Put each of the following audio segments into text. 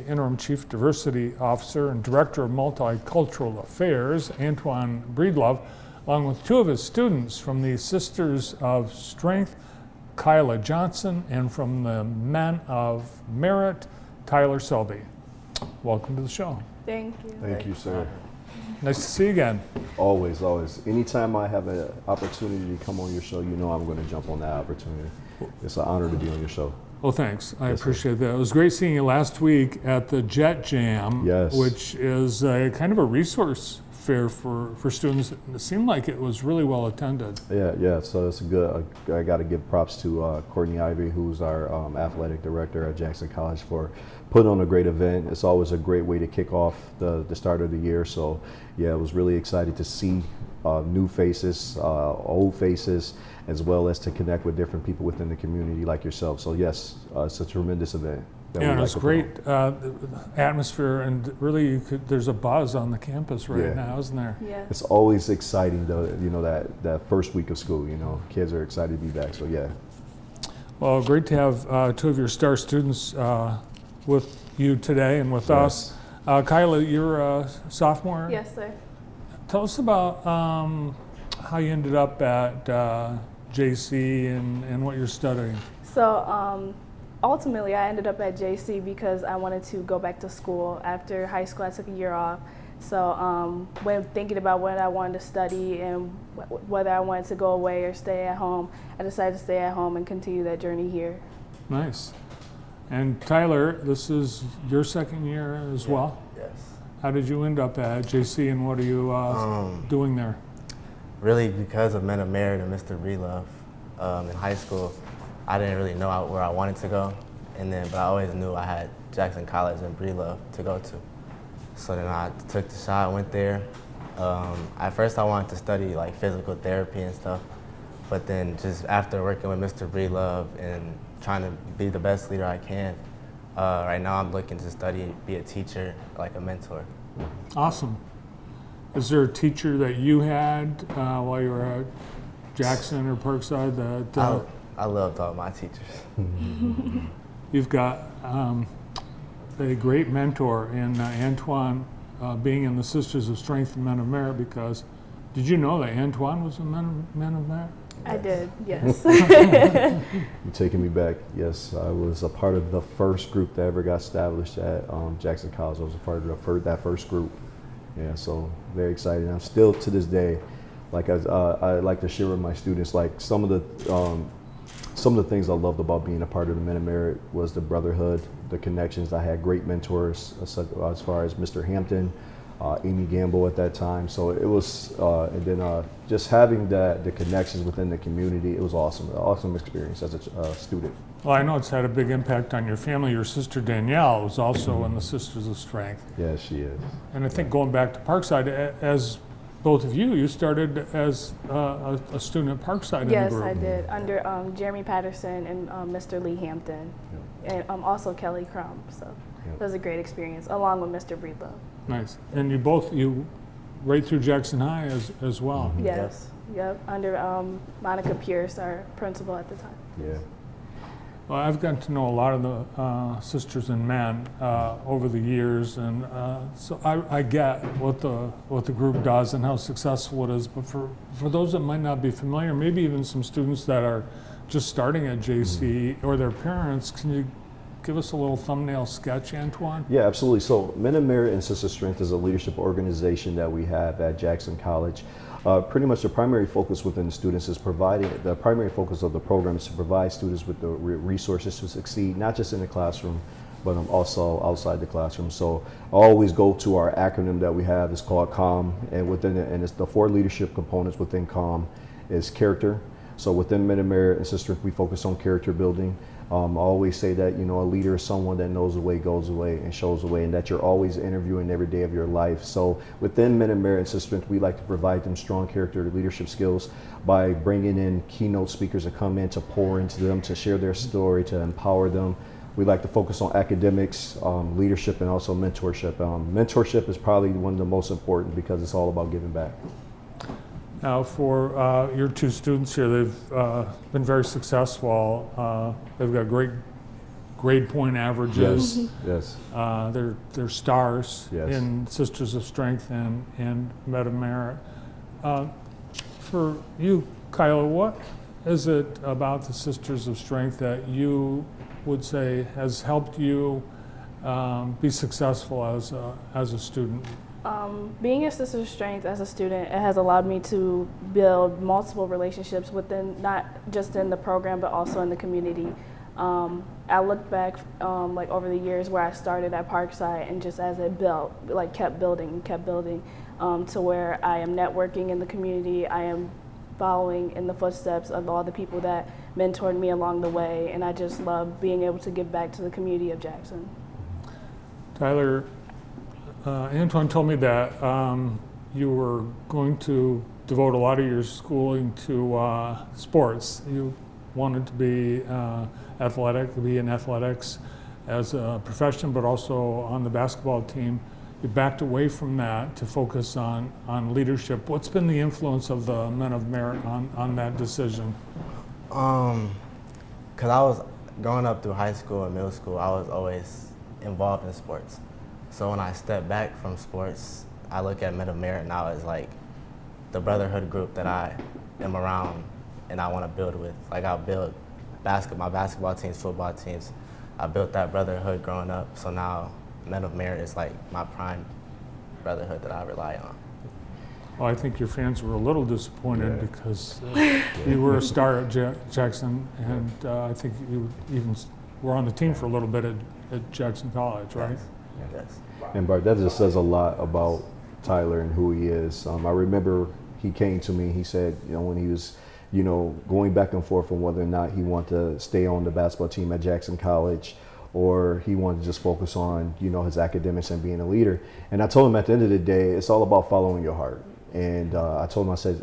Interim Chief Diversity Officer and Director of Multicultural Affairs, Antoine Breedlove, along with two of his students from the Sisters of Strength, Kyla Johnson, and from the Men of Merit, Tyler Selby. Welcome to the show. Thank you. Thank you, sir. Nice to see you again. Always, always. Anytime I have an opportunity to come on your show, you know I'm going to jump on that opportunity. It's an honor to be on your show. Well, thanks. I Yes, appreciate that. It was great seeing you last week at the Jet Jam, Yes. which is a kind of a resource fair for students. It seemed like it was really well attended. Yeah. So it's good. I got to give props to Courtney Ivey, who's our athletic director at Jackson College, for putting on a great event. It's always a great way to kick off the start of the year. So yeah, I was really excited to see new faces, old faces, as well as to connect with different people within the community like yourself. So yes, it's a tremendous event. Yeah, it was great atmosphere, and really there's a buzz on the campus right now, isn't there? Yeah. It's always exciting, though, that first week of school, kids are excited to be back, so yeah. Well, great to have two of your star students with you today and with us. Kyla, you're a sophomore? Yes, sir. Tell us about how you ended up at JC and what you're studying. So ultimately, I ended up at JC because I wanted to go back to school. After high school, I took a year off. So when thinking about what I wanted to study and whether I wanted to go away or stay at home, I decided to stay at home and continue that journey here. Nice. And Tyler, this is your second year as well? Yes. How did you end up at JC, and what are you doing there? Really, because of Men of Merit and Mr. Breedlove, in high school, I didn't really know where I wanted to go, but I always knew I had Jackson College and Breedlove to go to. So then I took the shot, went there. At first I wanted to study like physical therapy and stuff, but then just after working with Mr. Breedlove and trying to be the best leader I can, right now I'm looking to study, be a teacher, like a mentor. Awesome. Is there a teacher that you had while you were at Jackson or Parkside that I loved all my teachers. you've got a great mentor in Antoine being in the Sisters of Strength and Men of Merit? Because did you know that Antoine was a Men of Merit? I did, yes. You're taking me back. Yes, I was a part of the first group that ever got established at Jackson College. I was a part of that first group. Yeah, so very excited. I'm still to this day, like I like to share with my students, like some of the things I loved about being a part of the Men of Merit was the brotherhood, the connections. I had great mentors as far as Mr. Hampton, Amy Gamble at that time. So it was, and then just having the connections within the community, it was awesome. An awesome experience as a student. Well, I know it's had a big impact on your family. Your sister Danielle was also in the Sisters of Strength. Yeah, she is. And I think going back to Parkside, as both of you started as a student at Parkside Yes, in the group. I did, under Jeremy Patterson and Mr. Lee Hampton, and also Kelly Crum. So it was a great experience, along with Mr. Breedlove. Nice. And you right through Jackson High as well. Yes, yep, under Monica Pierce, our principal at the time. Yeah. Well, I've gotten to know a lot of the sisters and men over the years, and so I get what the group does and how successful it is. But for those that might not be familiar, maybe even some students that are just starting at JC or their parents, can you give us a little thumbnail sketch, Antoine? Yeah, absolutely. So Men of Merit and Sister Strength is a leadership organization that we have at Jackson College. Pretty much the primary focus within the students is the primary focus of the program is to provide students with the resources to succeed, not just in the classroom, but also outside the classroom. So I always go to our acronym that we have. It's called CALM, and it's the 4 leadership components within CALM is character. So within Men of Merit and Sister Strength, we focus on character building. I always say that, a leader is someone that knows the way, goes the way, and shows the way, and that you're always interviewing every day of your life. So within Men of Merit and Sister Strength, we like to provide them strong character leadership skills by bringing in keynote speakers to come in to pour into them, to share their story, to empower them. We like to focus on academics, leadership, and also mentorship. Mentorship is probably one of the most important because it's all about giving back. Now, for your two students here, they've been very successful. They've got great grade point averages. Yes. They're stars Yes. in Sisters of Strength and Meta-Merit. For you, Kyla, what is it about the Sisters of Strength that you would say has helped you be successful as a student? Being a Sister of Strength as a student, it has allowed me to build multiple relationships within, not just in the program, but also in the community. I look back like over the years where I started at Parkside, and just as it built, like kept building to where I am networking in the community. I am following in the footsteps of all the people that mentored me along the way, and I just love being able to give back to the community of Jackson. Tyler, Antoine told me that you were going to devote a lot of your schooling to sports. You wanted to be athletic, to be in athletics as a profession, but also on the basketball team. You backed away from that to focus on leadership. What's been the influence of the Men of Merit on that decision? Because I was growing up through high school and middle school, I was always involved in sports. So when I step back from sports, I look at Men of Merit now as like the brotherhood group that I am around and I want to build with. Like I'll build my basketball teams, football teams. I built that brotherhood growing up, so now Men of Merit is like my prime brotherhood that I rely on. Well, I think your fans were a little disappointed because you were a star at Jackson, and I think you even were on the team for a little bit at Jackson College, right? Yes. And Bart, that just says a lot about Tyler and who he is. I remember he came to me, he said, when he was, going back and forth on whether or not he wanted to stay on the basketball team at Jackson College, or he wanted to just focus on, his academics and being a leader. And I told him at the end of the day, it's all about following your heart. And I told him, I said,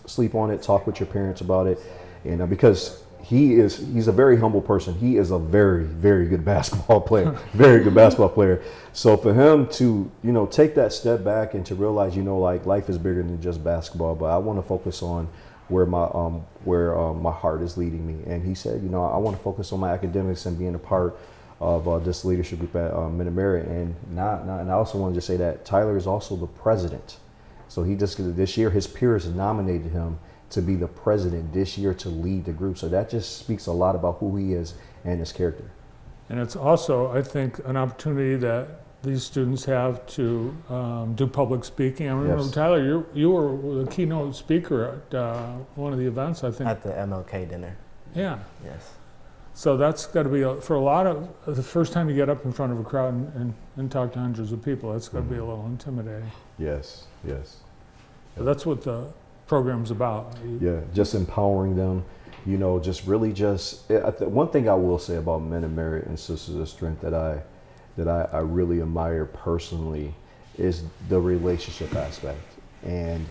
sleep on it, talk with your parents about it. And because he's a very humble person. He is a very, very good basketball player, very good basketball player. So for him to, take that step back and to realize, like life is bigger than just basketball, but I want to focus on where my heart is leading me. And he said, I want to focus on my academics and being a part of this leadership group at Men of Merit. And I also wanted to say that Tyler is also the president. So this year, his peers nominated him to be the president this year to lead the group. So that just speaks a lot about who he is and his character. And it's also, I think, an opportunity that these students have to do public speaking. I remember, yes. Tyler, you were the keynote speaker at one of the events, I think. At the MLK dinner. Yeah. Yes. So that's got to be, for a lot of, the first time you get up in front of a crowd and talk to hundreds of people, that's got to be a little intimidating. Yes, yes. So that's what the program's about. Yeah, just empowering them, just really one thing I will say about Men of Merit and Sisters of Strength that I really admire personally is the relationship aspect and,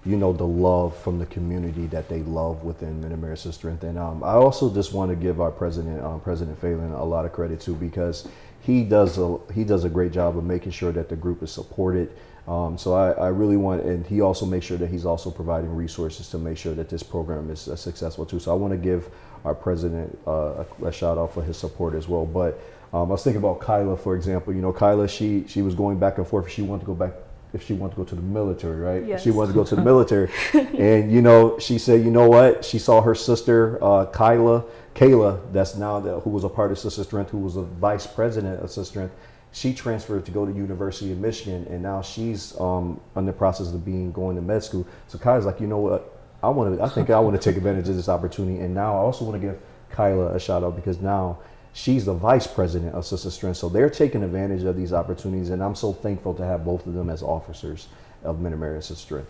the love from the community that they love within Men of Merit, Sisters of Strength. And I also just want to give our president, President Phelan, a lot of credit too, because he does a great job of making sure that the group is supported. So I really want, and he also makes sure that he's also providing resources to make sure that this program is successful too. So I want to give our president a shout out for his support as well. But I was thinking about Kyla, for example. Kyla, she was going back and forth. She wanted to go back, if she wanted to go to the military, right? Yes. She wanted to go to the military. And, she said, what? She saw her sister, Kayla, that's now who was a part of Sister Strength, who was a vice president of Sister Strength. She transferred to go to University of Michigan, and now she's in the process of going to med school. So Kyla's like, what? I think I want to take advantage of this opportunity. And now I also want to give Kyla a shout out because now she's the vice president of Sister Strength. So they're taking advantage of these opportunities, and I'm so thankful to have both of them as officers of Men of Merit and Sister Strength.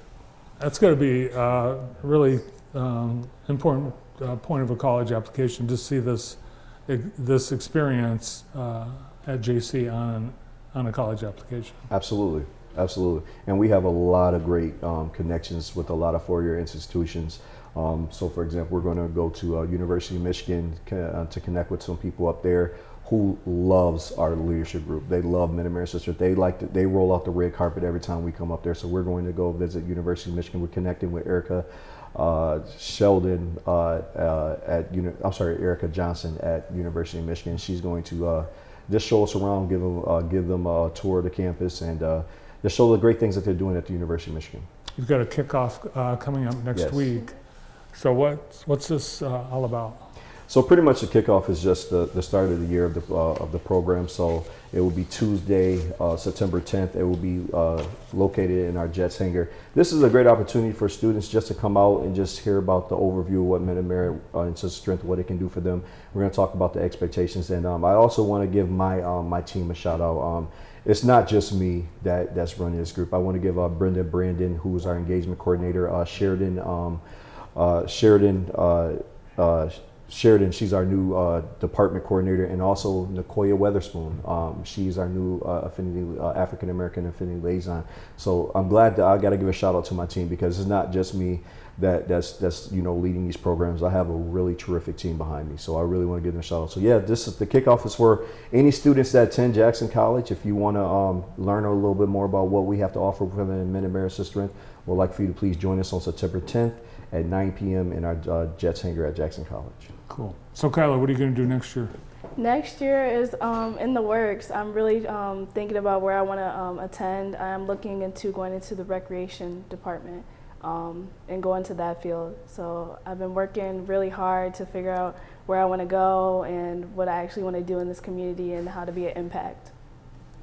That's going to be a really important point of a college application to see this experience at JC on a college application. Absolutely, absolutely. And we have a lot of great connections with a lot of four-year institutions. So for example, we're going to go to University of Michigan to connect with some people up there who loves our leadership group. They love Men of Merit Sisters. They roll out the red carpet every time we come up there. So we're going to go visit University of Michigan. We're connecting with Erica Sheldon Erica Johnson at University of Michigan. She's going to just show us around, give them a tour of the campus, and just show the great things that they're doing at the University of Michigan. You've got a kickoff coming up next Yes. week. So what's this all about? So pretty much the kickoff is just the start of the year of the program. So it will be Tuesday, September 10th. It will be located in our Jets hangar. This is a great opportunity for students just to come out and just hear about the overview of what Men of Merit and Sister Strength, what it can do for them. We're going to talk about the expectations, and I also want to give my team a shout out. It's not just me that's running this group. I want to give Brenda Brandon, who is our engagement coordinator, Sheridan, she's our new department coordinator, and also Nicoya Weatherspoon. She's our new African American affinity liaison. So I'm glad that I got to give a shout out to my team, because it's not just me that's leading these programs. I have a really terrific team behind me, so I really want to give them a shout out. So yeah, this is the kickoff is for any students that attend Jackson College. If you want to learn a little bit more about what we have to offer for them in Men of Merit Sister Strength, we'd like for you to please join us on September 10th at 9 p.m. in our Jets hangar at Jackson College. Cool. So Kyla, what are you going to do next year? Next year is in the works. I'm really thinking about where I want to attend. I'm looking into going into the recreation department and go into that field. So I've been working really hard to figure out where I want to go and what I actually want to do in this community and how to be an impact.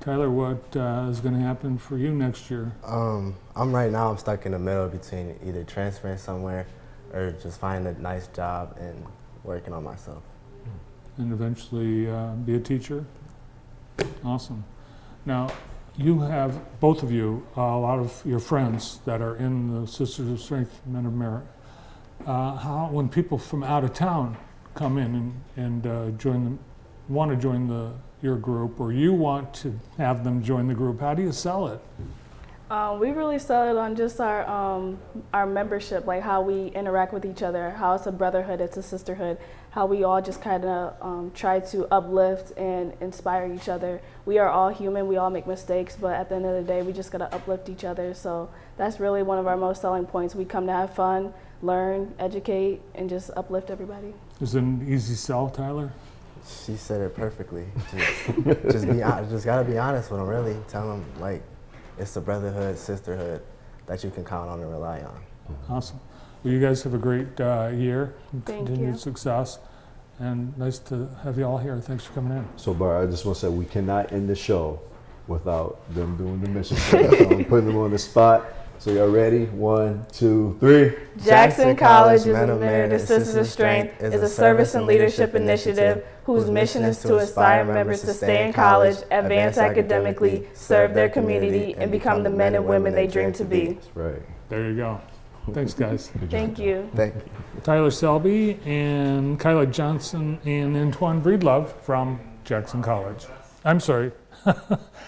Tyler, what is going to happen for you next year? I'm stuck in the middle between either transferring somewhere or just finding a nice job and working on myself. And eventually be a teacher? Awesome. Now, you have, both of you, a lot of your friends that are in the Sisters of Strength, Men of Merit. When people from out of town come in and want to join your group, or you want to have them join the group, how do you sell it? We really sell it on just our membership, like how we interact with each other, how it's a brotherhood, it's a sisterhood, how we all just kind of try to uplift and inspire each other. We are all human, we all make mistakes, but at the end of the day, we just gotta uplift each other. So that's really one of our most selling points. We come to have fun, learn, educate, and just uplift everybody. Is it an easy sell, Tyler? She said it perfectly. Just gotta be honest with them, really. Tell them, like, it's a brotherhood, sisterhood that you can count on and rely on. Awesome. Well, you guys have a great year. Thank Continued you. success. And nice to have you all here. Thanks for coming in. So, Bar, I just want to say we cannot end the show without them doing the mission statement. So I'm putting them on the spot. So y'all ready? 1, 2, 3. Jackson College is Men of Merit and Sisters of Strength is a service and leadership initiative whose mission is to inspire members to stay in college, advance academically, serve their community, and become the men and women they dream to be. That's right. There you go. Thanks, guys. Thank you. Thank you. Tyler Selby and Kyla Johnson and Antoine Breedlove from Jackson College. I'm sorry.